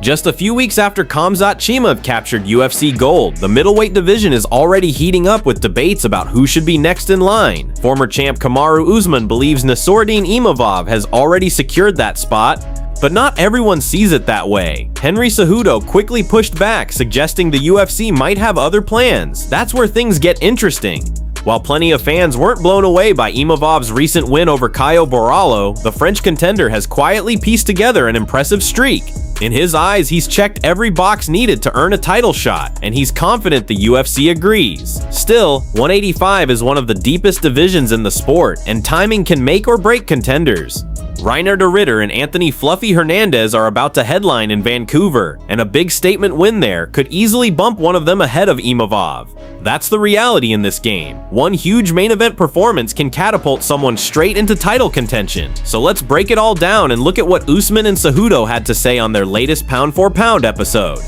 Just a few weeks after Khamzat Chimaev captured UFC gold, the middleweight division is already heating up with debates about who should be next in line. Former champ Kamaru Usman believes Nassourdine Imavov has already secured that spot, but not everyone sees it that way. Henry Cejudo quickly pushed back, suggesting the UFC might have other plans. That's where things get interesting. While plenty of fans weren't blown away by Imavov's recent win over Caio Borralho, the French contender has quietly pieced together an impressive streak. In his eyes, he's checked every box needed to earn a title shot, and he's confident the UFC agrees. Still, 185 is one of the deepest divisions in the sport, and timing can make or break contenders. Reinier de Ridder and Anthony Fluffy Hernandez are about to headline in Vancouver, and a big statement win there could easily bump one of them ahead of Imavov. That's the reality in this game. One huge main event performance can catapult someone straight into title contention. So let's break it all down and look at what Usman and Cejudo had to say on their latest Pound for Pound episode.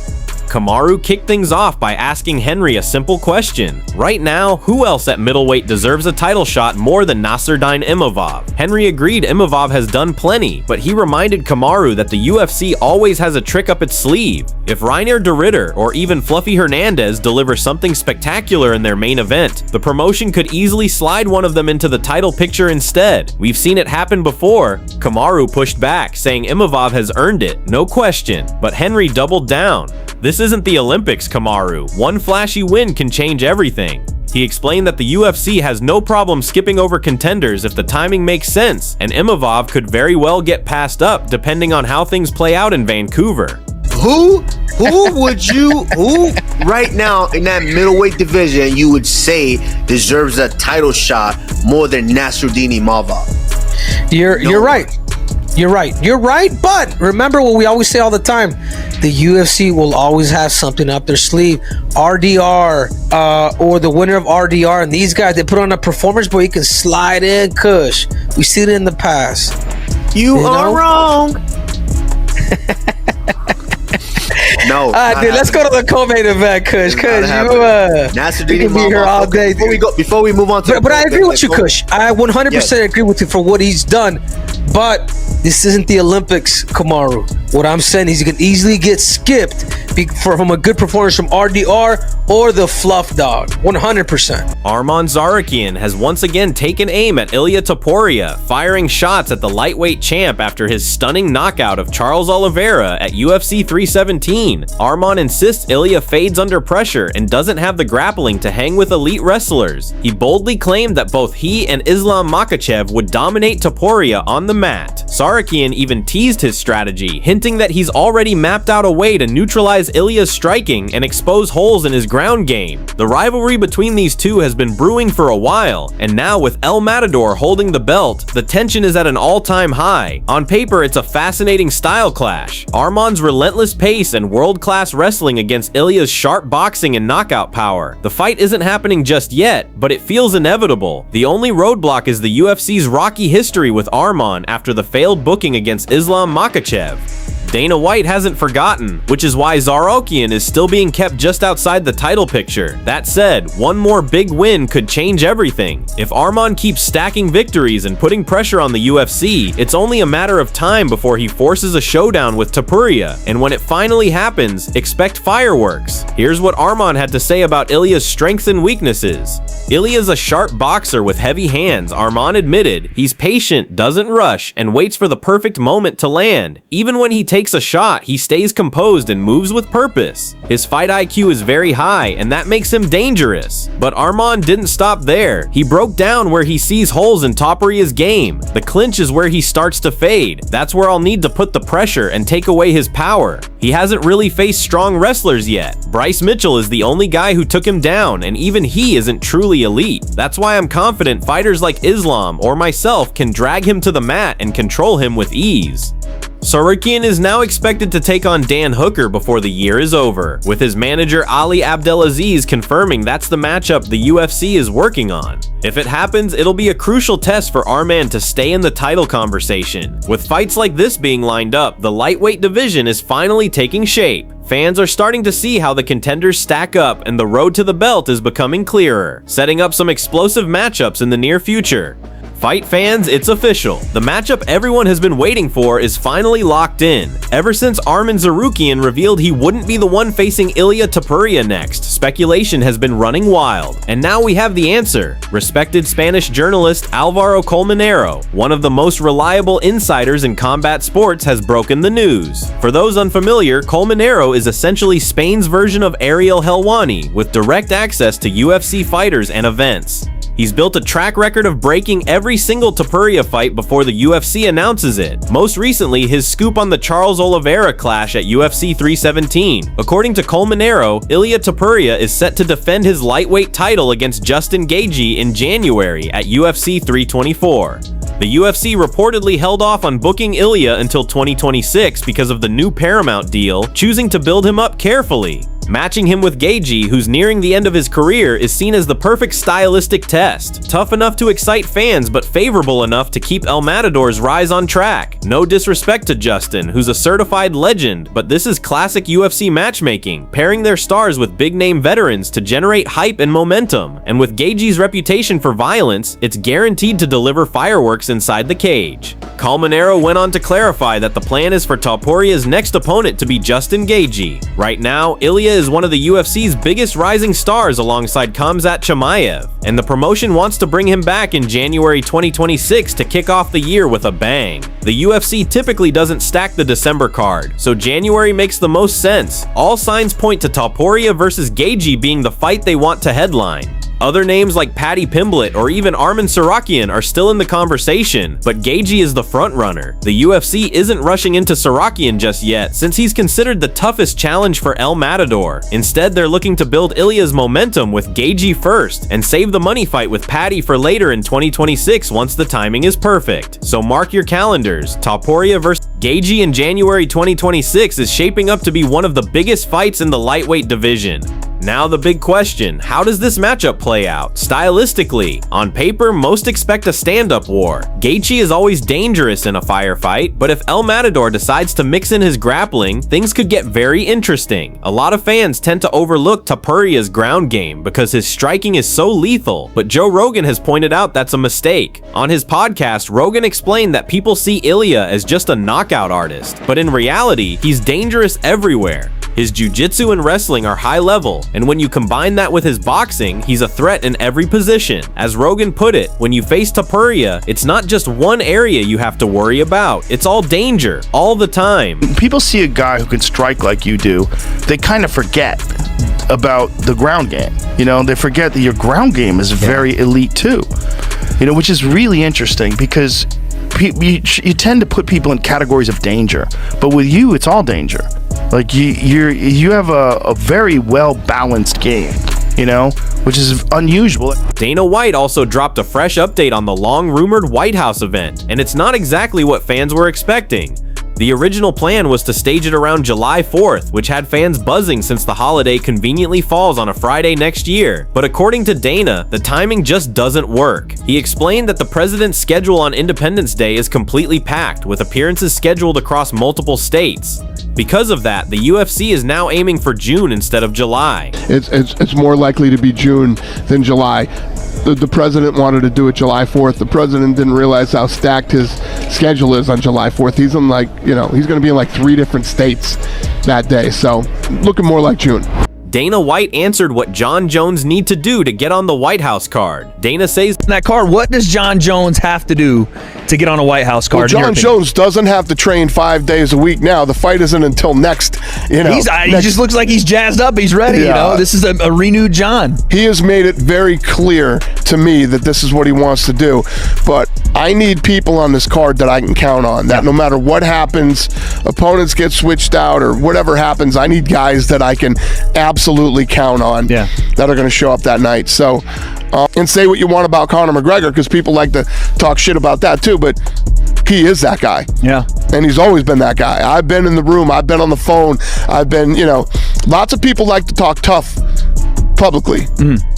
Kamaru kicked things off by asking Henry a simple question. Right now, who else at middleweight deserves a title shot more than Nassourdine Imavov? Henry agreed Imavov has done plenty, but he reminded Kamaru that the UFC always has a trick up its sleeve. If Reinier de Ridder or even Fluffy Hernandez deliver something spectacular in their main event, the promotion could easily slide one of them into the title picture instead. We've seen it happen before. Kamaru pushed back, saying Imavov has earned it, no question, but Henry doubled down. This isn't the Olympics, Kamaru. One flashy win can change everything. He explained that the UFC has no problem skipping over contenders if the timing makes sense, and Imavov could very well get passed up depending on how things play out in Vancouver. Who right now in that middleweight division you would say deserves a title shot more than Nassourdine Imavov? You're right. You're right, but remember what we always say all the time. The UFC will always have something up their sleeve. RDR or the winner of RDR, and these guys, they put on a performance but you can slide in Kush. We see it in the past. You are wrong. No. Dude, let's go to the co-main event, Kush. Kush, you can be here all day. Before we move on to but I agree with you, Kush. I 100% agree with you for what he's done. But this isn't the Olympics, Kamaru. What I'm saying is he can easily get skipped from a good performance from RDR or the Fluff Dog. 100%. Arman Tsarukyan has once again taken aim at Ilia Topuria, firing shots at the lightweight champ after his stunning knockout of Charles Oliveira at UFC 317. Arman insists Ilia fades under pressure and doesn't have the grappling to hang with elite wrestlers. He boldly claimed that both he and Islam Makhachev would dominate Topuria on the mat. Tsarukyan even teased his strategy, hinting that he's already mapped out a way to neutralize Ilia's striking and expose holes in his ground game. The rivalry between these two has been brewing for a while, and now with El Matador holding the belt, the tension is at an all-time high. On paper, it's a fascinating style clash. Arman's relentless pace and world-class wrestling against Ilia's sharp boxing and knockout power. The fight isn't happening just yet, but it feels inevitable. The only roadblock is the UFC's rocky history with Arman after the failed booking against Islam Makhachev. Dana White hasn't forgotten, which is why Tsarukyan is still being kept just outside the title picture. That said, one more big win could change everything. If Arman keeps stacking victories and putting pressure on the UFC, it's only a matter of time before he forces a showdown with Topuria, and when it finally happens, expect fireworks. Here's what Arman had to say about Ilia's strengths and weaknesses. Ilia's a sharp boxer with heavy hands, Arman admitted. He's patient, doesn't rush, and waits for the perfect moment to land. Even when he takes a shot, he stays composed and moves with purpose. His fight IQ is very high, and that makes him dangerous. But Arman didn't stop there. He broke down where he sees holes in Topuria's game. The clinch is where he starts to fade. That's where I'll need to put the pressure and take away his power. He hasn't really faced strong wrestlers yet. Bryce Mitchell is the only guy who took him down, and even he isn't truly elite. That's why I'm confident fighters like Islam or myself can drag him to the mat and control him with ease. Tsarukyan is now expected to take on Dan Hooker before the year is over, with his manager Ali Abdelaziz confirming that's the matchup the UFC is working on. If it happens, it'll be a crucial test for Arman to stay in the title conversation. With fights like this being lined up, the lightweight division is finally taking shape. Fans are starting to see how the contenders stack up, and the road to the belt is becoming clearer, setting up some explosive matchups in the near future. Fight fans, it's official. The matchup everyone has been waiting for is finally locked in. Ever since Arman Tsarukyan revealed he wouldn't be the one facing Ilia Topuria next, speculation has been running wild. And now we have the answer. Respected Spanish journalist Álvaro Colmenero, one of the most reliable insiders in combat sports, has broken the news. For those unfamiliar, Colmenero is essentially Spain's version of Ariel Helwani, with direct access to UFC fighters and events. He's built a track record of breaking every single Topuria fight before the UFC announces it. Most recently, his scoop on the Charles Oliveira clash at UFC 317. According to Colmenero, Ilia Topuria is set to defend his lightweight title against Justin Gaethje in January at UFC 324. The UFC reportedly held off on booking Ilia until 2026 because of the new Paramount deal, choosing to build him up carefully. Matching him with Gaethje, who's nearing the end of his career, is seen as the perfect stylistic test. Tough enough to excite fans, but favorable enough to keep El Matador's rise on track. No disrespect to Justin, who's a certified legend, but this is classic UFC matchmaking, pairing their stars with big-name veterans to generate hype and momentum. And with Gaethje's reputation for violence, it's guaranteed to deliver fireworks inside the cage. Colmenero went on to clarify that the plan is for Topuria's next opponent to be Justin Gaethje. Right now, Ilia is one of the UFC's biggest rising stars alongside Khamzat Chimaev, and the promotion wants to bring him back in January 2026 to kick off the year with a bang. The UFC typically doesn't stack the December card, so January makes the most sense. All signs point to Topuria versus Gaethje being the fight they want to headline. Other names like Paddy Pimblett or even Arman Tsarukyan are still in the conversation, but Gaethje is the frontrunner. The UFC isn't rushing into Tsarukyan just yet, since he's considered the toughest challenge for El Matador. Instead, they're looking to build Ilia's momentum with Gaethje first, and save the money fight with Paddy for later in 2026 once the timing is perfect. So mark your calendars. Topuria versus Gaethje in January 2026 is shaping up to be one of the biggest fights in the lightweight division. Now the big question, how does this matchup play out? Stylistically, on paper, most expect a stand-up war. Gaethje is always dangerous in a firefight, but if El Matador decides to mix in his grappling, things could get very interesting. A lot of fans tend to overlook Topuria's ground game because his striking is so lethal, but Joe Rogan has pointed out that's a mistake. On his podcast, Rogan explained that people see Ilia as just a knockout artist, but in reality, he's dangerous everywhere. His jiu-jitsu and wrestling are high level, and when you combine that with his boxing, he's a threat in every position. As Rogan put it, when you face Topuria, it's not just one area you have to worry about. It's all danger, all the time. People see a guy who can strike like you do, they kind of forget about the ground game. You know, they forget that your ground game is very elite too. You know, which is really interesting because you tend to put people in categories of danger, but with you, it's all danger. Like you have a very well balanced game, you know, which is unusual. Dana White also dropped a fresh update on the long-rumored White House event, and it's not exactly what fans were expecting. The original plan was to stage it around July 4th, which had fans buzzing since the holiday conveniently falls on a Friday next year. But according to Dana, the timing just doesn't work. He explained that the president's schedule on Independence Day is completely packed, with appearances scheduled across multiple states. Because of that, the UFC is now aiming for June instead of July. It's more likely to be June than July. The president wanted to do it July 4th. The president didn't realize how stacked his schedule is on July 4th. He's in he's going to be in like 3 different states that day. So looking more like June. Dana White answered what Jon Jones need to do to get on the White House card. Dana says, that card, what does Jon Jones have to do to get on a White House card? Well, Jon Jones doesn't have to train 5 days a week now. The fight isn't until next, he just looks like he's jazzed up. He's ready, This is a renewed Jon. He has made it very clear to me that this is what he wants to do. But I need people on this card that I can count on. That no matter what happens, opponents get switched out or whatever happens, I need guys that I can absolutely count on that are going to show up that night. So, and say what you want about Conor McGregor, because people like to talk shit about that too, but he is that guy. Yeah. And he's always been that guy. I've been in the room. I've been on the phone. I've been, lots of people like to talk tough, publicly,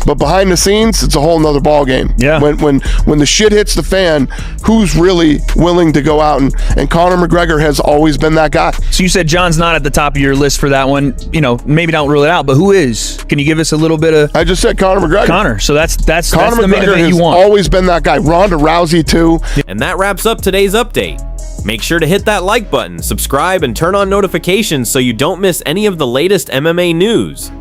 but behind the scenes, it's a whole nother ball game. Yeah. When the shit hits the fan, who's really willing to go out and Conor McGregor has always been that guy. So you said John's not at the top of your list for that one. You know, maybe don't rule it out, but who is? Can you give us a little bit of? I just said Conor McGregor. Conor. So that's Conor the main McGregor event has you want. always been that guy. Ronda Rousey too. And that wraps up today's update. Make sure to hit that like button, subscribe, and turn on notifications so you don't miss any of the latest MMA news.